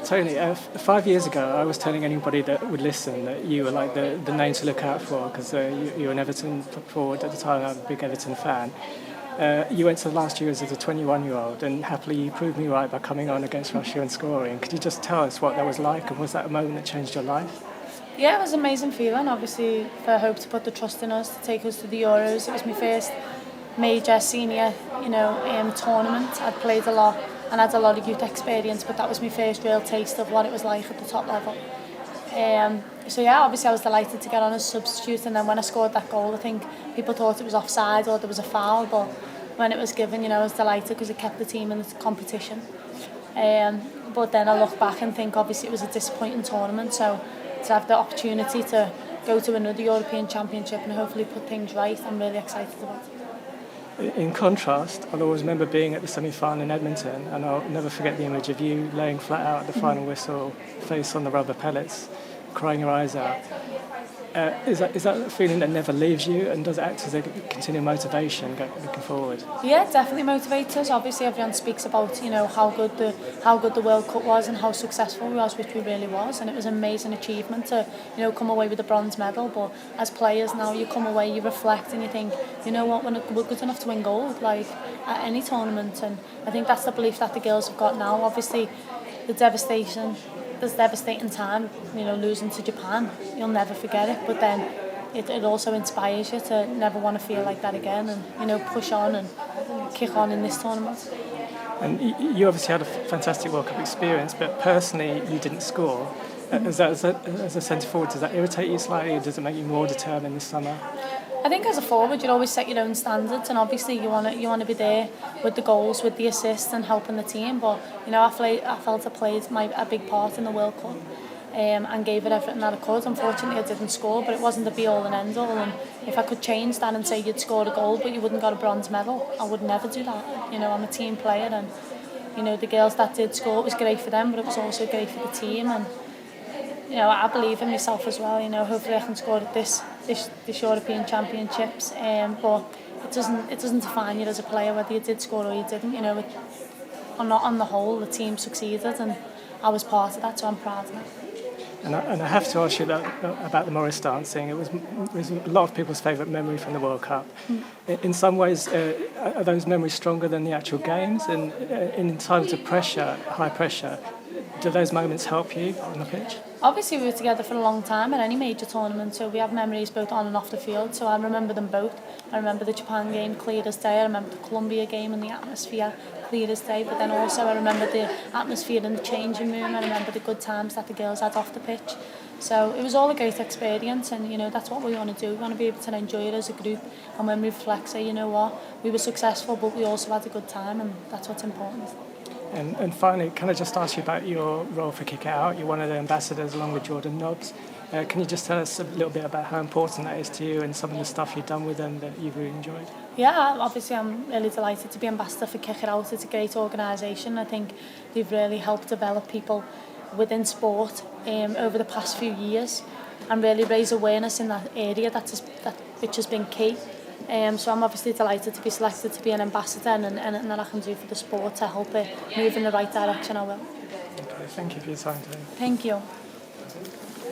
Tony, 5 years ago, I was telling anybody that would listen that you were like the name to look out for because you were an Everton forward at the time. I'm a big Everton fan. You went to the last Euros as a 21-year-old, and happily you proved me right by coming on against Russia and scoring. Could you just tell us what that was like, and was that a moment that changed your life? Yeah, it was an amazing feeling. Obviously, for Hope to put the trust in us to take us to the Euros. It was my first major senior, tournament. I'd played a lot and had a lot of youth experience, but that was my first real taste of what it was like at the top level. So yeah, obviously I was delighted to get on as a substitute, and then when I scored that goal, I think people thought it was offside or there was a foul, but when it was given, I was delighted because it kept the team in the competition. But then I look back and think obviously it was a disappointing tournament, so to have the opportunity to go to another European Championship and hopefully put things right, I'm really excited about it. In contrast, I'll always remember being at the semi-final in Edmonton, and I'll never forget the image of you laying flat out at the final whistle, face on the rubber pellets, crying your eyes out. Is that a feeling that never leaves you, and does it act as a continued motivation looking forward? Yeah, it definitely motivates us. Obviously, everyone speaks about how good the World Cup was and how successful we was, which we really was, and it was an amazing achievement to come away with a bronze medal. But as players now, you come away, you reflect, and you think, you know what, we're good enough to win gold, like at any tournament. And I think that's the belief that the girls have got now. Obviously, there's devastating time, losing to Japan. You'll never forget it, but then it also inspires you to never want to feel like that again, and push on and kick on in this tournament. And you obviously had a fantastic World Cup experience, but personally you didn't score. As a centre forward, does that irritate you slightly, or does it make you more determined this summer? I think as a forward, you always set your own standards, and obviously you want to be there with the goals, with the assists, and helping the team. But I felt I played a big part in the World Cup, and gave it everything that I could. Unfortunately, I didn't score, but it wasn't the be all and end all. And if I could change that and say you'd scored a goal, but you wouldn't got a bronze medal, I would never do that. I'm a team player, and the girls that did score, it was great for them, but it was also great for the team. And I believe in myself as well. Hopefully I can score at this European Championships. But it doesn't define you as a player whether you did score or you didn't. On the whole, the team succeeded, and I was part of that, so I'm proud of that. And I have to ask you about the Morris dancing. It was a lot of people's favourite memory from the World Cup. In some ways, are those memories stronger than the actual games? And in times of pressure, high pressure, do those moments help you on the pitch? Obviously, we were together for a long time at any major tournament, so we have memories both on and off the field. So I remember them both. I remember the Japan game clear as day. I remember the Colombia game and the atmosphere clear as day. But then also I remember the atmosphere in the changing room. I remember the good times that the girls had off the pitch. So it was all a great experience, and that's what we want to do. We want to be able to enjoy it as a group, and when we reflect, say, we were successful, but we also had a good time, and that's what's important. And finally, can I just ask you about your role for Kick It Out? You're one of the ambassadors along with Jordan Nobbs. Can you just tell us a little bit about how important that is to you and some of the stuff you've done with them that you've really enjoyed? Yeah, obviously I'm really delighted to be ambassador for Kick It Out. It's a great organisation. I think they've really helped develop people within sport over the past few years and really raise awareness in that area which has been key. So I'm obviously delighted to be selected to be an ambassador, and that I can do for the sport to help it move in the right direction. I will. Okay, thank you for your time today. Thank you.